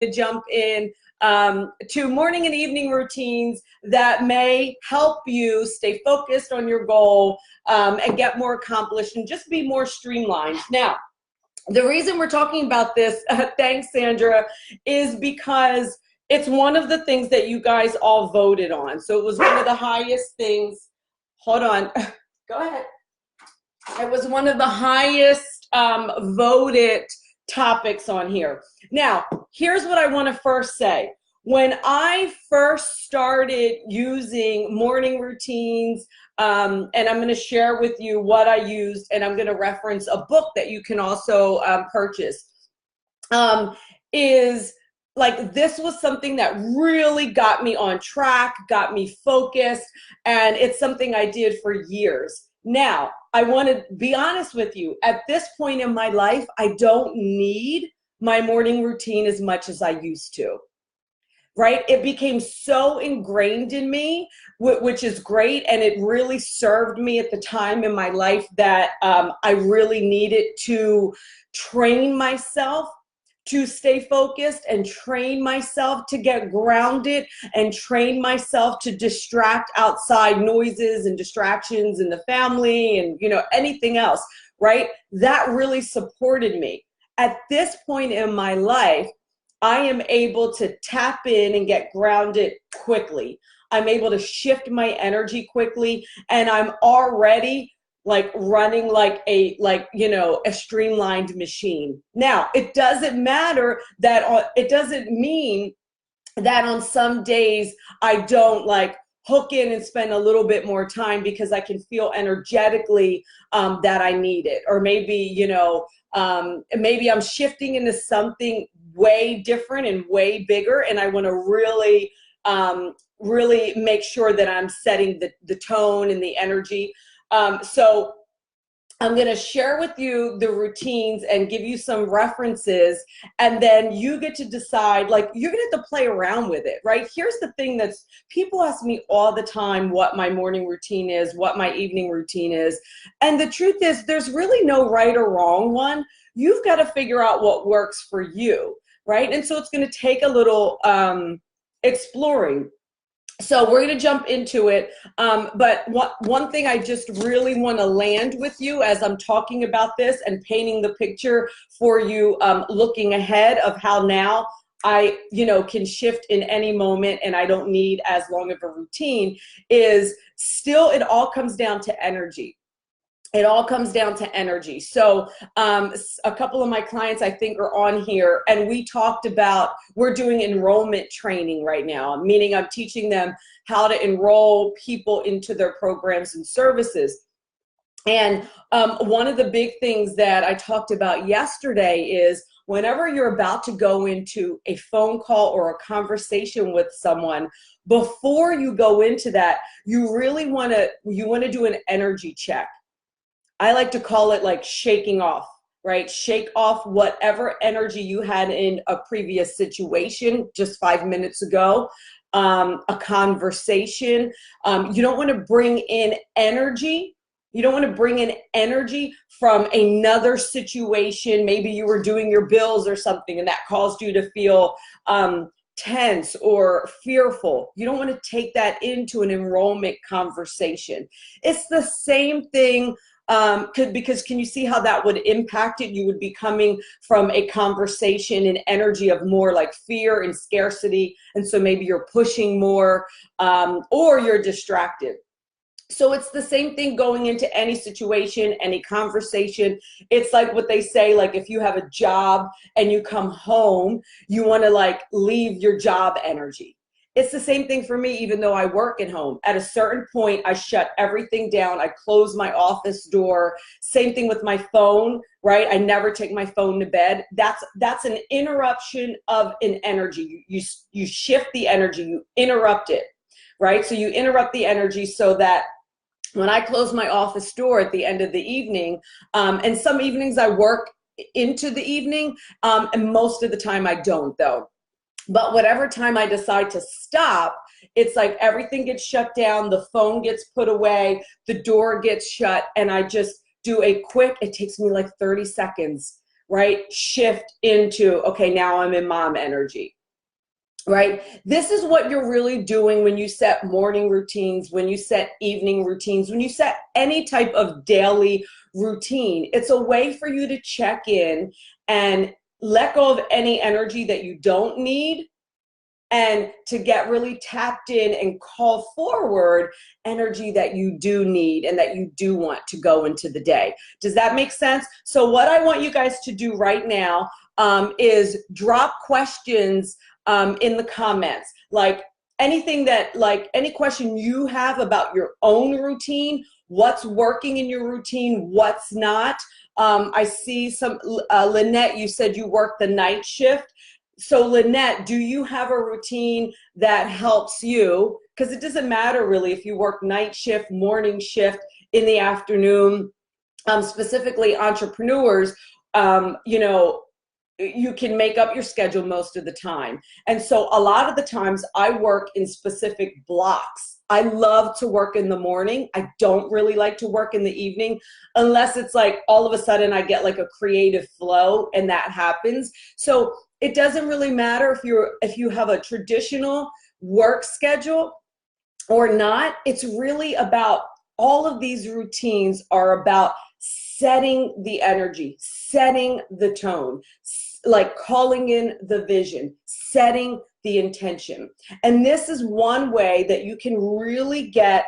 to jump in to morning and evening routines that may help you stay focused on your goal and get more accomplished and just be more streamlined. Now, the reason we're talking about this, thanks Sandra, is because it's one of the things that you guys all voted on. So it was one of the highest things. Hold on. Go ahead. It was one of the highest voted topics on here. Now, here's what I want to first say. When I first started using morning routines, and I'm going to share with you what I used, and I'm going to reference a book that you can also purchase, is like this was something that really got me on track, got me focused, and it's something I did for years. Now, I want to be honest with you. At this point in my life, I don't need my morning routine as much as I used to. Right? It became so ingrained in me, which is great. And it really served me at the time in my life that I really needed to train myself to stay focused and train myself to get grounded and train myself to distract outside noises and distractions in the family and, you know, anything else, right? That really supported me. At this point in my life, I am able to tap in and get grounded quickly. I'm able to shift my energy quickly, and I'm already like running like a streamlined machine. Now, it doesn't matter that it doesn't mean that on some days I don't like hook in and spend a little bit more time because I can feel energetically that I need it, or maybe maybe I'm shifting into something way different and way bigger, and I want to really really make sure that I'm setting the tone and the energy. So I'm going to share with you the routines and give you some references, and then you get to decide, like, you're going to have to play around with it, right? Here's the thing that's, people ask me all the time what my morning routine is, what my evening routine is. And the truth is, there's really no right or wrong one. You've got to figure out what works for you, right? And so it's going to take a little exploring. So we're going to jump into it, but one thing I just really want to land with you as I'm talking about this and painting the picture for you, looking ahead of how now I, can shift in any moment and I don't need as long of a routine, is still it all comes down to energy. It all comes down to energy. So a couple of my clients, I think, are on here, and we talked about, we're doing enrollment training right now, meaning I'm teaching them how to enroll people into their programs and services. And one of the big things that I talked about yesterday is whenever you're about to go into a phone call or a conversation with someone, before you go into that, you really want to do an energy check. I like to call it like shaking off, right? Shake off whatever energy you had in a previous situation just 5 minutes ago, a conversation. You don't want to bring in energy. You don't want to bring in energy from another situation. Maybe you were doing your bills or something and that caused you to feel tense or fearful. You don't want to take that into an enrollment conversation. It's the same thing. Because can you see how that would impact it? You would be coming from a conversation and energy of more like fear and scarcity. And so maybe you're pushing more or you're distracted. So it's the same thing going into any situation, any conversation. It's like what they say, like if you have a job and you come home, you want to like leave your job energy. It's the same thing for me, even though I work at home. At a certain point, I shut everything down. I close my office door. Same thing with my phone, right? I never take my phone to bed. That's an interruption of an energy. You shift the energy, you interrupt it, right? So you interrupt the energy so that when I close my office door at the end of the evening, and some evenings I work into the evening, and most of the time I don't though. But whatever time I decide to stop, it's like everything gets shut down, the phone gets put away, the door gets shut, and I just do a quick, it takes me like 30 seconds, right, shift into, okay, now I'm in mom energy. Right? This is what you're really doing when you set morning routines, when you set evening routines, when you set any type of daily routine. It's a way for you to check in and let go of any energy that you don't need, and to get really tapped in and call forward energy that you do need and that you do want to go into the day. Does that make sense? So what I want you guys to do right now is drop questions in the comments, like anything that, like any question you have about your own routine, what's working in your routine, what's not. I see some, Lynette, you said you work the night shift. So Lynette, do you have a routine that helps you? Because it doesn't matter really if you work night shift, morning shift, in the afternoon. Specifically entrepreneurs, you know, you can make up your schedule most of the time. And so a lot of the times I work in specific blocks. I love to work in the morning. I don't really like to work in the evening unless it's like all of a sudden I get like a creative flow and that happens. So it doesn't really matter if you have a traditional work schedule or not. It's really about, all of these routines are about setting the energy, setting the tone, like calling in the vision, setting the intention. And this is one way that you can really get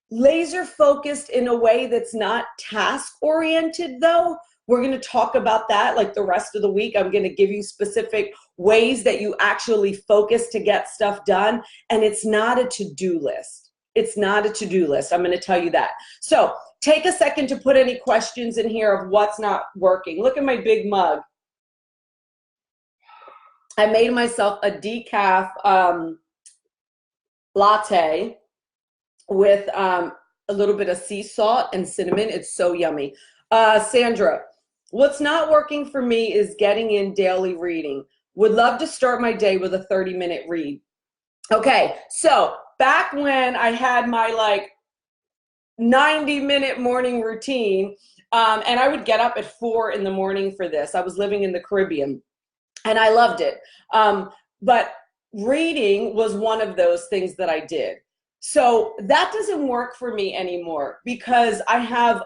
laser focused in a way that's not task oriented though. We're going to talk about that like the rest of the week. I'm going to give you specific ways that you actually focus to get stuff done. And it's not a to-do list. It's not a to-do list. I'm going to tell you that. So take a second to put any questions in here of what's not working. Look at my big mug. I made myself a decaf latte with a little bit of sea salt and cinnamon. It's so yummy. Sandra, what's not working for me is getting in daily reading. Would love to start my day with a 30-minute read. Okay, so back when I had my like 90-minute morning routine, and I would get up at 4 in the morning for this. I was living in the Caribbean and I loved it. But reading was one of those things that I did. So that doesn't work for me anymore because I have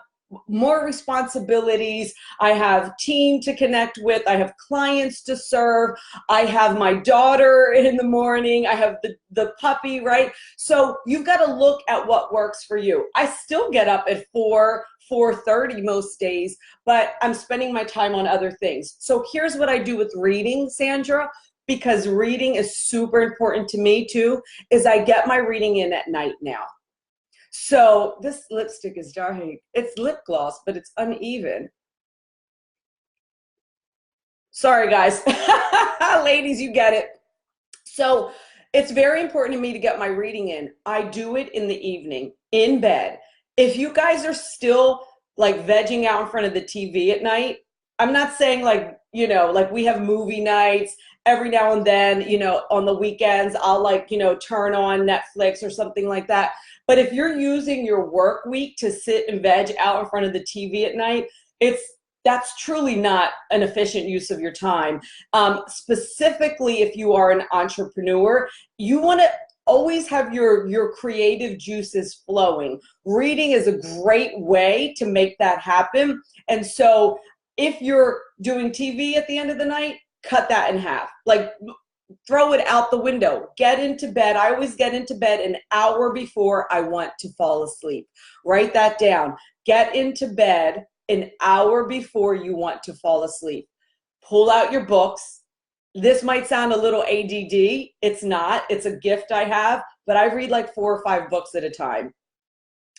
more responsibilities. I have team to connect with. I have clients to serve. I have my daughter in the morning. I have the puppy, right? So you've got to look at what works for you. I still get up at 4:30 most days, but I'm spending my time on other things. So here's what I do with reading, Sandra, because reading is super important to me too, is I get my reading in at night now. So this lipstick is dark. It's lip gloss, but it's uneven. Sorry, guys. Ladies, you get it. So it's very important to me to get my reading in. I do it in the evening, in bed. If you guys are still like vegging out in front of the TV at night, I'm not saying like, you know, like we have movie nights every now and then, you know, on the weekends, I'll like, you know, turn on Netflix or something like that. But if you're using your work week to sit and veg out in front of the TV at night, that's truly not an efficient use of your time. Specifically, if you are an entrepreneur, you want to always have your creative juices flowing. Reading is a great way to make that happen. And so if you're doing TV at the end of the night, cut that in half. Like, throw it out the window. Get into bed. I always get into bed an hour before I want to fall asleep. Write that down. Get into bed an hour before you want to fall asleep. Pull out your books. This might sound a little ADD. It's not. It's a gift I have, but I read like 4 or 5 books at a time.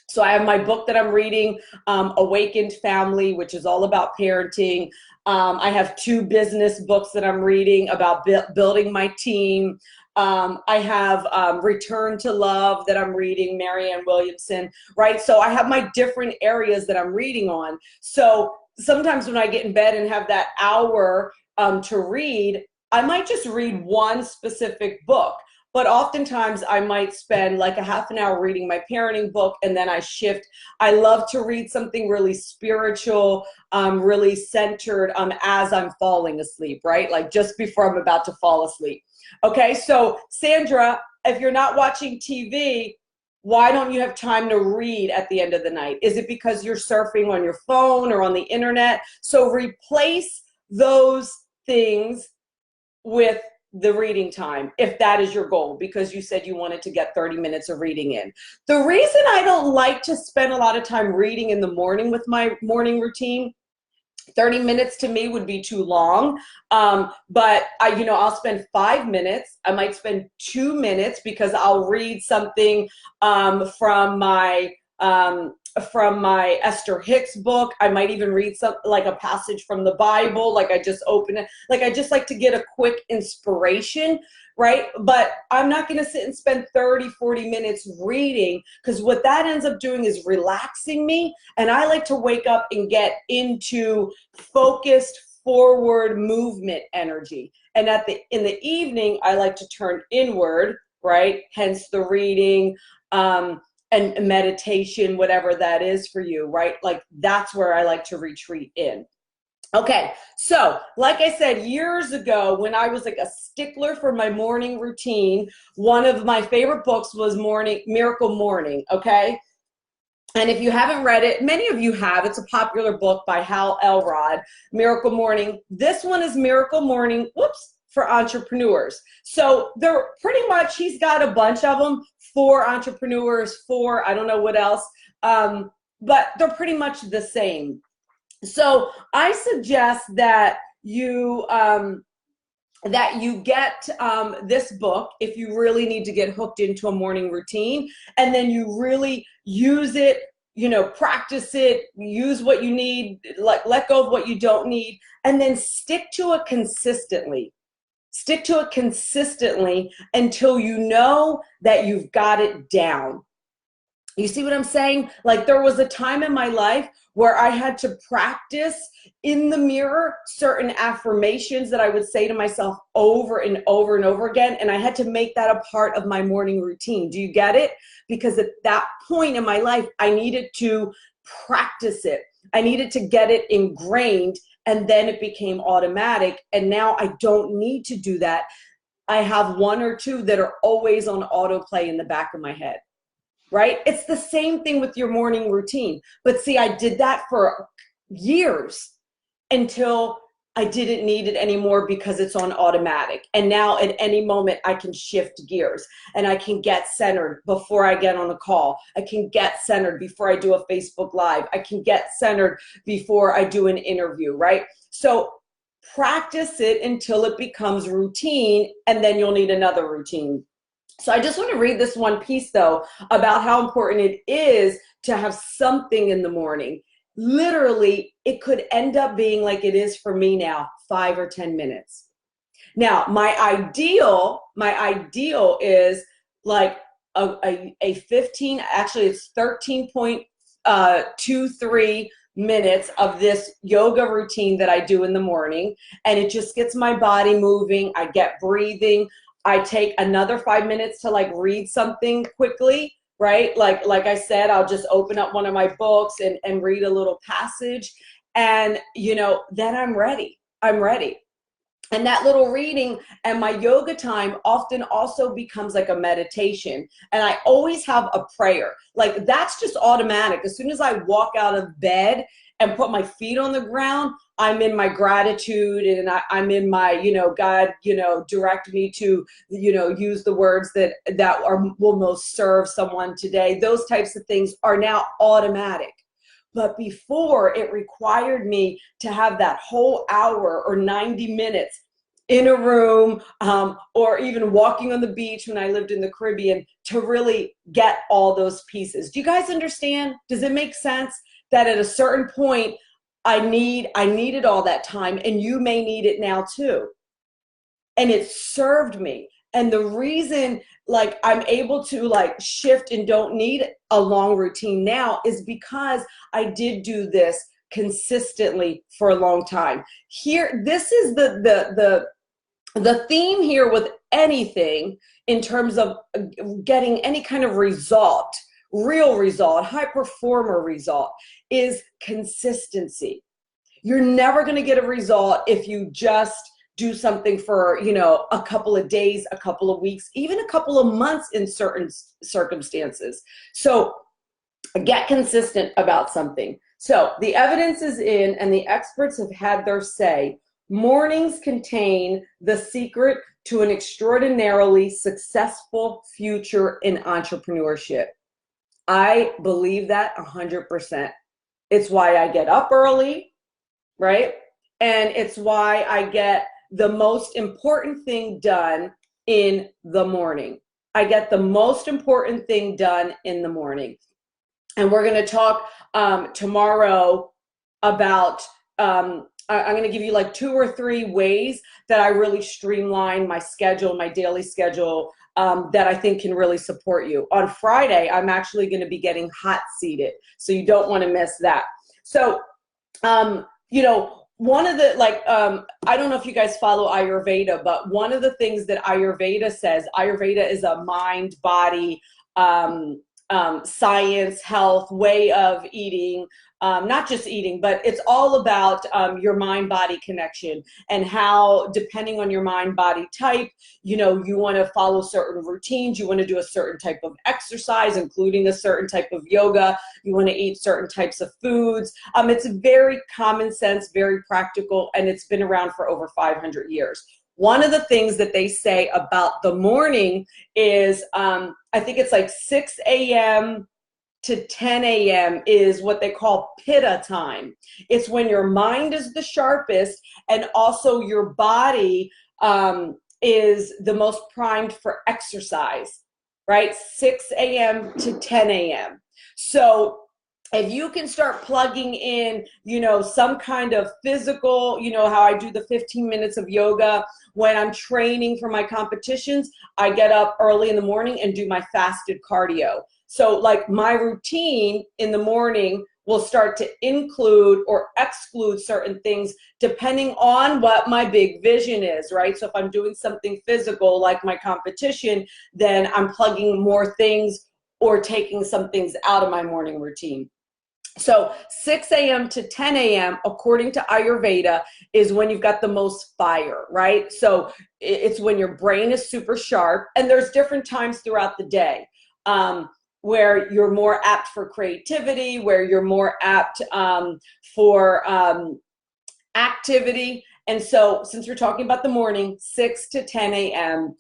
So I have my book that I'm reading, Awakened Family, which is all about parenting. I have 2 business books that I'm reading about building my team. I have Return to Love that I'm reading, Marianne Williamson, right? So I have my different areas that I'm reading on. So sometimes when I get in bed and have that hour to read, I might just read one specific book. but oftentimes I might spend like a half an hour reading my parenting book, and then I shift. I love to read something really spiritual, really centered, as I'm falling asleep, right? Like just before I'm about to fall asleep. Okay, so Sandra, if you're not watching TV, why don't you have time to read at the end of the night? Is it because you're surfing on your phone or on the internet? So replace those things with the reading time, if that is your goal, because you said you wanted to get 30 minutes of reading in. The reason I don't like to spend a lot of time reading in the morning with my morning routine, 30 minutes to me would be too long. But I'll spend 5 minutes. I might spend 2 minutes because I'll read something from my Esther Hicks book. I might even read something like a passage from the Bible. Like I just open it. Like I just like to get a quick inspiration, right? But I'm not going to sit and spend 30, 40 minutes reading, because what that ends up doing is relaxing me. And I like to wake up and get into focused forward movement energy. And in the evening, I like to turn inward, right? Hence the reading, and meditation, whatever that is for you, right? Like that's where I like to retreat in. Okay, so like I said, years ago, when I was like a stickler for my morning routine, one of my favorite books was Miracle Morning, okay? And if you haven't read it, many of you have. It's a popular book by Hal Elrod, Miracle Morning. This one is Miracle Morning, for entrepreneurs. So they're pretty much, he's got a bunch of them for entrepreneurs, for I don't know what else, but they're pretty much the same. So I suggest that you get this book if you really need to get hooked into a morning routine, and then you really use it, practice it, use what you need, let go of what you don't need, and then stick to it consistently. Stick to it consistently until you know that you've got it down. You see what I'm saying? Like there was a time in my life where I had to practice in the mirror certain affirmations that I would say to myself over and over and over again. And I had to make that a part of my morning routine. Do you get it? Because at that point in my life, I needed to practice it. I needed to get it ingrained, and then it became automatic. And now I don't need to do that. I have one or two that are always on autoplay in the back of my head. Right? It's the same thing with your morning routine. But see, I did that for years until I didn't need it anymore because it's on automatic. And now at any moment I can shift gears and I can get centered before I get on a call. I can get centered before I do a Facebook Live. I can get centered before I do an interview, right? So practice it until it becomes routine, and then you'll need another routine. So I just want to read this one piece, though, about how important it is to have something in the morning. Literally, it could end up being like it is for me now, 5 or 10 minutes. Now, my ideal is like a 15, actually it's 13.23 minutes of this yoga routine that I do in the morning. And it just gets my body moving. I get breathing. I take another 5 minutes to like read something quickly, right? Like I said, I'll just open up one of my books and read a little passage, and then I'm ready. And that little reading and my yoga time often also becomes like a meditation. And I always have a prayer. Like that's just automatic. As soon as I walk out of bed and put my feet on the ground, I'm in my gratitude, and I'm in my, God, direct me to, use the words that will most serve someone today. Those types of things are now automatic. But before, it required me to have that whole hour or 90 minutes in a room, or even walking on the beach when I lived in the Caribbean, to really get all those pieces. Do you guys understand? Does it make sense that at a certain point, I needed all that time, and you may need it now too. And it served me. And the reason like I'm able to like shift and don't need a long routine now is because I did do this consistently for a long time. Here, this is the the theme here with anything in terms of getting any kind of result, real result, high performer result, is consistency. You're never going to get a result if you just do something for, you know, a couple of days, a couple of weeks, even a couple of months in certain circumstances. So get consistent about something. So the evidence is in, and the experts have had their say. Mornings contain the secret to an extraordinarily successful future in entrepreneurship. I believe that 100%. It's why I get up early, right? And it's why I get the most important thing done in the morning. I get the most important thing done in the morning. And we're going to talk tomorrow about, I'm going to give you like 2 or 3 ways that I really streamline my schedule, my daily schedule, that I think can really support you. On Friday, I'm actually going to be getting hot seated, so you don't want to miss that. So, you know, one of the, like, I don't know if you guys follow Ayurveda, but one of the things that Ayurveda says, Ayurveda is a mind, body, science, health, way of eating, not just eating, but it's all about your mind-body connection, and how, depending on your mind-body type, you know, you want to follow certain routines, you want to do a certain type of exercise, including a certain type of yoga, you want to eat certain types of foods. It's very common sense, very practical, and it's been around for over 500 years. One of the things that they say about the morning is, I think it's like 6 a.m. to 10 a.m. is what they call pitta time. It's when your mind is the sharpest, and also your body is the most primed for exercise, right? 6 a.m. to 10 a.m. So if you can start plugging in, you know, some kind of physical, you know, how I do the 15 minutes of yoga when I'm training for my competitions, I get up early in the morning and do my fasted cardio. So like my routine in the morning will start to include or exclude certain things depending on what my big vision is, right? So if I'm doing something physical like my competition, then I'm plugging more things or taking some things out of my morning routine. So 6 a.m. to 10 a.m., according to Ayurveda, is when you've got the most fire, right? So it's when your brain is super sharp, and there's different times throughout the day where you're more apt for creativity, where you're more apt for activity. And so since we're talking about the morning, 6 to 10 a.m.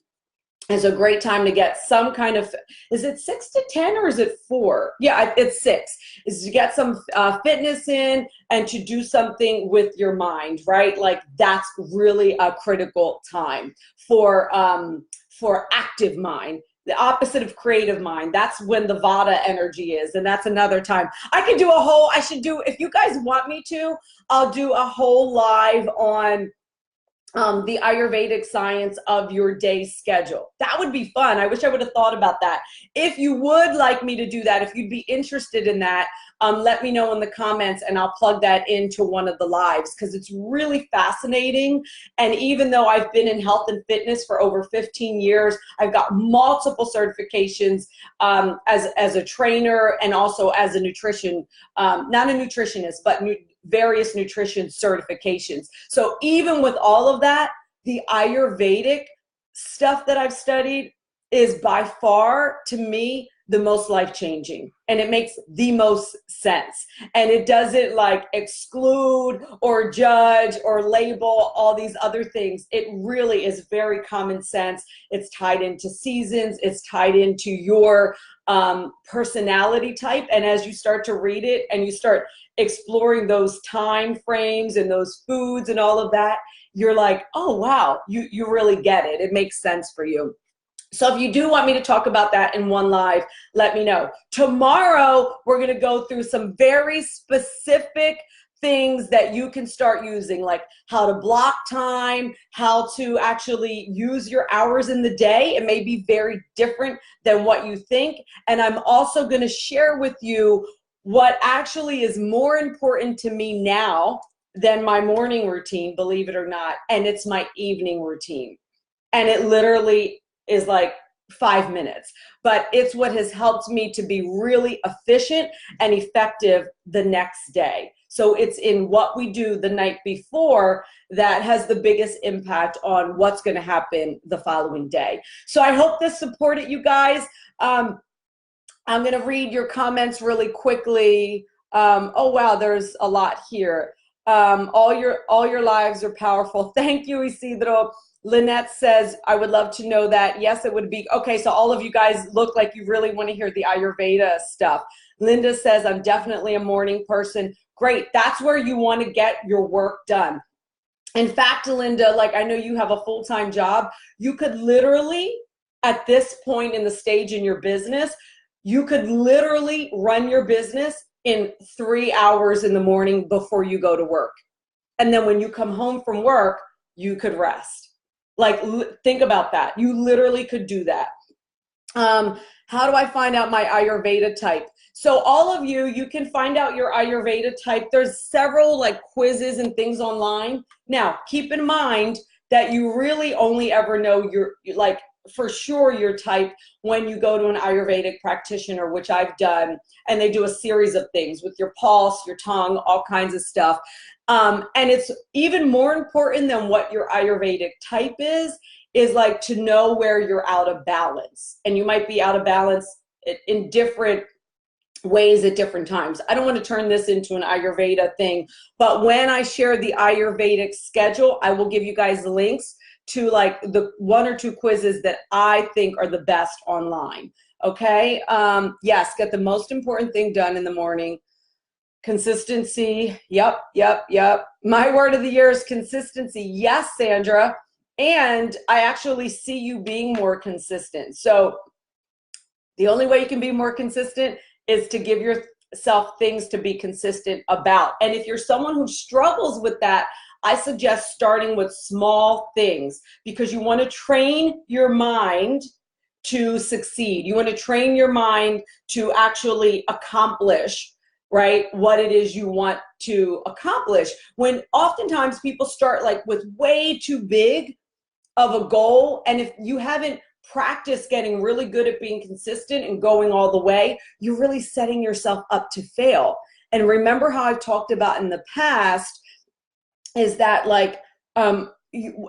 is a great time to get some kind of, is it 6 to 10 or is it 4? Yeah, it's 6, is to get some fitness in and to do something with your mind, right? Like that's really a critical time for active mind. The opposite of creative mind. That's when the Vata energy is, and that's another time. I could do a whole, I should do, if you guys want me to, I'll do a whole live on the Ayurvedic science of your day schedule. That would be fun. I wish I would have thought about that. If you would like me to do that, if you'd be interested in that, let me know in the comments and I'll plug that into one of the lives, because it's really fascinating. And even though I've been in health and fitness for over 15 years, I've got multiple certifications as a trainer and also as a nutrition, not a nutritionist, but various nutrition certifications. So even with all of that, the Ayurvedic stuff that I've studied is by far, to me, the most life-changing, and it makes the most sense, and it doesn't like exclude or judge or label all these other things. It really is very common sense. It's tied into seasons, it's tied into your personality type, and as you start to read it and you start exploring those time frames and those foods and all of that, you're like, oh wow, you really get it. It makes sense for you. So if you do want me to talk about that in one live, let me know. Tomorrow, we're going to go through some very specific things that you can start using, like how to block time, how to actually use your hours in the day. It may be very different than what you think. And I'm also going to share with you what actually is more important to me now than my morning routine, believe it or not, and it's my evening routine. and it literally is like 5 minutes, but it's what has helped me to be really efficient and effective the next day. So it's in what we do the night before that has the biggest impact on what's going to happen the following day. So I hope this supported you guys. I'm going to read your comments really quickly. Oh wow, there's a lot here. All your lives are powerful. Thank you, Isidro. Lynette says, I would love to know that. Yes, it would be. Okay, so all of you guys look like you really want to hear the Ayurveda stuff. Linda says, I'm definitely a morning person. Great, that's where you want to get your work done. In fact, Linda, like I know you have a full-time job. You could literally, at this point in the stage in your business, you could literally run your business in 3 hours in the morning before you go to work. And then when you come home from work, you could rest. Like, think about that. You literally could do that. How do I find out my Ayurveda type? So all of you, you can find out your Ayurveda type. There's several like quizzes and things online. Now, keep in mind that you really only ever know your, like, for sure your type when you go to an Ayurvedic practitioner, which I've done, and they do a series of things with your pulse, your tongue, all kinds of stuff. And it's even more important than what your Ayurvedic type is like to know where you're out of balance. And you might be out of balance in different ways at different times. I don't want to turn this into an Ayurveda thing, but when I share the Ayurvedic schedule, I will give you guys the links to like the 1 or 2 quizzes that I think are the best online. Okay. Yes. Get the most important thing done in the morning. Consistency. Yep. My word of the year is consistency. Yes, Sandra. And I actually see you being more consistent. So the only way you can be more consistent is to give yourself things to be consistent about. And if you're someone who struggles with that, I suggest starting with small things, because you want to train your mind to succeed. You want to train your mind to actually accomplish, right, what it is you want to accomplish. When oftentimes people start like with way too big of a goal, and if you haven't practiced getting really good at being consistent and going all the way, you're really setting yourself up to fail. And remember how I've talked about in the past is that like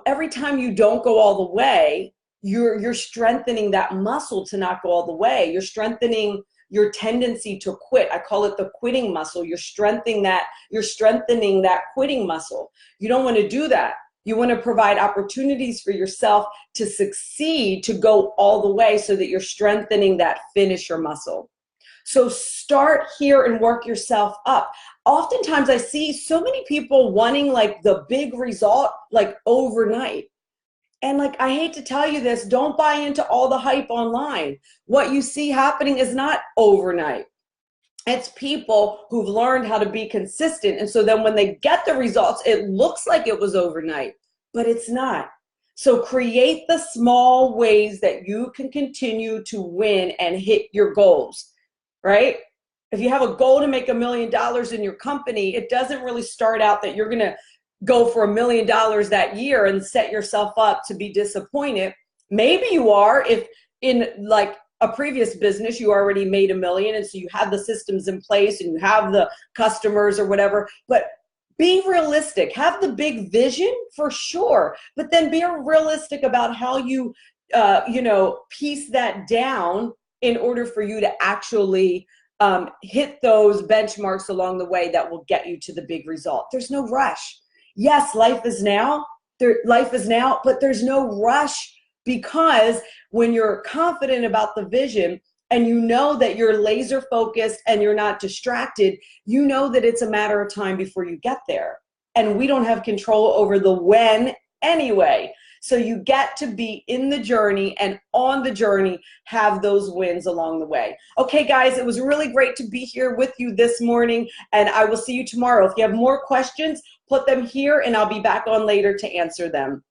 every time you don't go all the way, you're strengthening that muscle to not go all the way. You're strengthening your tendency to quit. I call it the quitting muscle. You're strengthening that quitting muscle. You don't want to do that. You want to provide opportunities for yourself to succeed, to go all the way, so that you're strengthening that finisher muscle. So start here and work yourself up. Oftentimes I see so many people wanting like the big result like overnight. And like, I hate to tell you this, don't buy into all the hype online. What you see happening is not overnight. It's people who've learned how to be consistent. And so then when they get the results, it looks like it was overnight, but it's not. So create the small ways that you can continue to win and hit your goals, right? If you have a goal to make $1 million in your company, it doesn't really start out that you're going to go for $1 million that year and set yourself up to be disappointed. Maybe you are, if in like a previous business, you already made $1 million, and so you have the systems in place and you have the customers or whatever, but be realistic. Have the big vision for sure, but then be realistic about how you, piece that down in order for you to actually hit those benchmarks along the way that will get you to the big result. There's no rush. Yes, life is now, but there's no rush, because when you're confident about the vision and you know that you're laser focused and you're not distracted, you know that it's a matter of time before you get there. And we don't have control over the when anyway. So you get to be in the journey, and on the journey have those wins along the way. Okay, guys, it was really great to be here with you this morning, and I will see you tomorrow. If you have more questions, put them here and I'll be back on later to answer them.